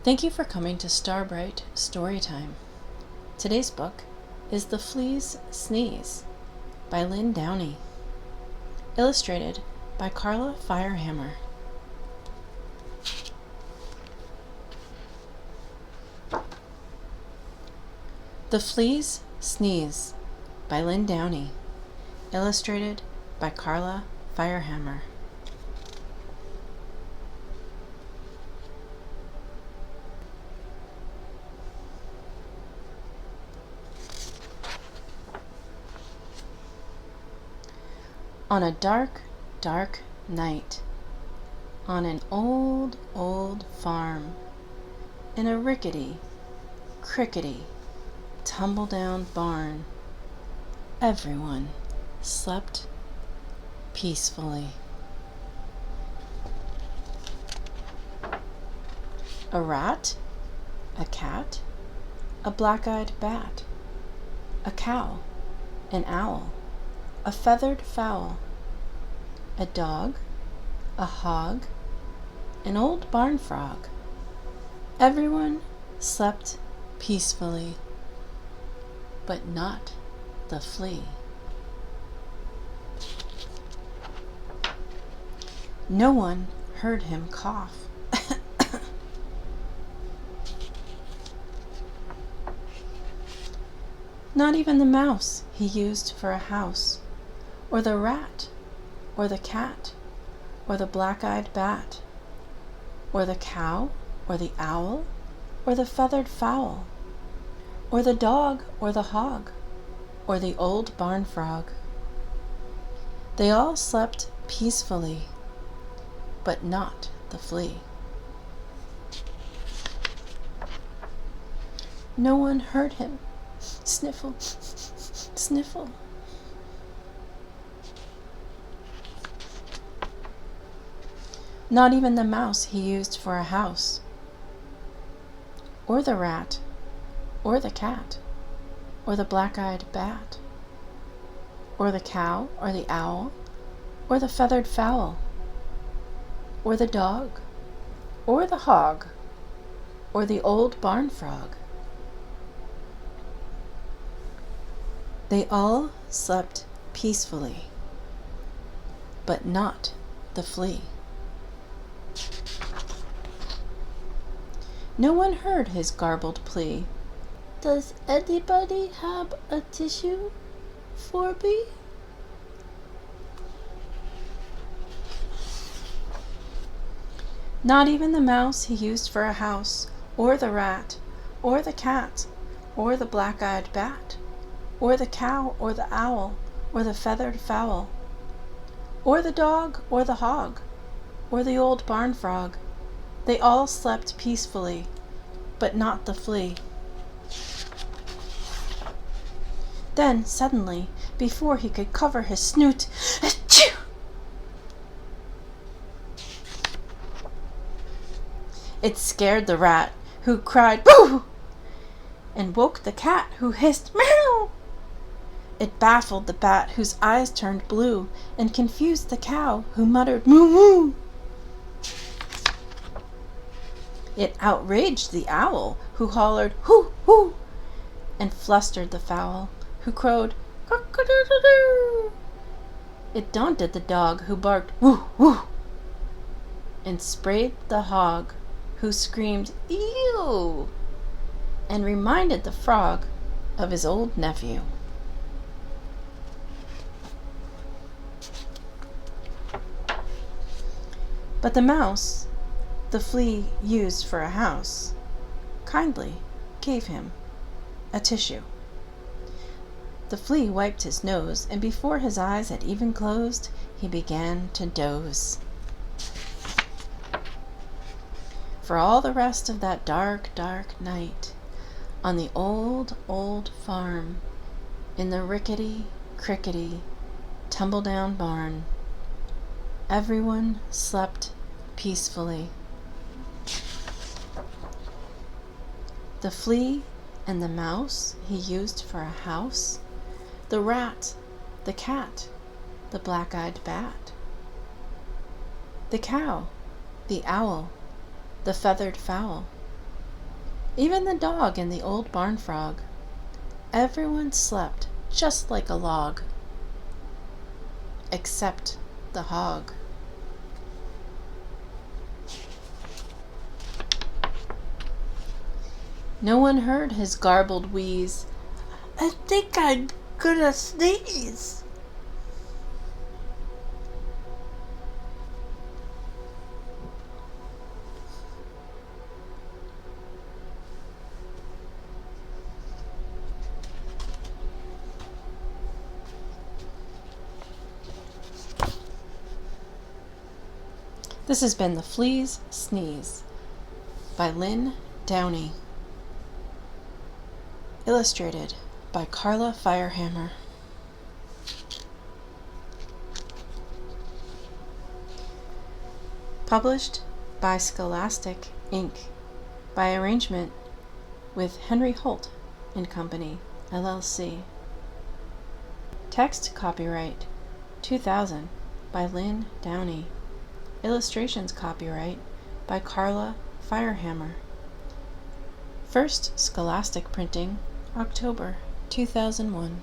Thank you for coming to Starbright Storytime. Today's book is The Flea's Sneeze by Lynn Downey, illustrated by Karla Firehammer. The Flea's Sneeze by Lynn Downey, illustrated by Karla Firehammer. On a dark, dark night, on an old, old farm, in a rickety, crickety, tumble-down barn, everyone slept peacefully. A rat, a cat, a black-eyed bat, a cow, an owl, a feathered fowl, a dog, a hog, an old barn frog. Everyone slept peacefully, but not the flea. No one heard him cough. Not even the mouse he used for a house, or the rat, or the cat, or the black-eyed bat, or the cow, or the owl, or the feathered fowl, or the dog, or the hog, or the old barn frog. They all slept peacefully, but not the flea. No one heard him sniffle, sniffle. Not even the mouse he used for a house, or the rat, or the cat, or the black-eyed bat, or the cow, or the owl, or the feathered fowl, or the dog, or the hog, or the old barn frog. They all slept peacefully, but not the flea. No one heard his garbled plea. "Does anybody have a tissue for me?" Not even the mouse he used for a house, or the rat, or the cat, or the black-eyed bat, or the cow, or the owl, or the feathered fowl, or the dog, or the hog, or the old barn frog. They all slept peacefully, but not the flea. Then, suddenly, before he could cover his snoot, achoo! It scared the rat, who cried boo, and woke the cat, who hissed meow. It baffled the bat, whose eyes turned blue, and confused the cow, who muttered moo moo. It outraged the owl, who hollered hoo hoo, and flustered the fowl, who crowed cock-a-doodle-doo. It daunted the dog, who barked woo woo, and sprayed the hog, who screamed ew, and reminded the frog of his old nephew. But the mouse the flea used for a house kindly gave him a tissue. The flea wiped his nose, and before his eyes had even closed, he began to doze. For all the rest of that dark, dark night, on the old, old farm, in the rickety, crickety, tumble-down barn, everyone slept peacefully. The flea and the mouse he used for a house, the rat, the cat, the black-eyed bat, the cow, the owl, the feathered fowl, even the dog and the old barn frog. Everyone slept just like a log, except the hog. No one heard his garbled wheeze. "I think I'm gonna sneeze." This has been The Flea's Sneeze by Lynn Downey. Illustrated by Karla Firehammer. Published by Scholastic, Inc. by arrangement with Henry Holt and Company, LLC. Text copyright 2000 by Lynn Downey. Illustrations copyright by Karla Firehammer. First Scholastic printing, October 2001.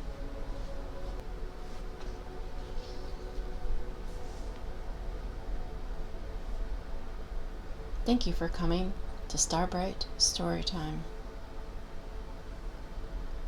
Thank you for coming to Starbright Storytime.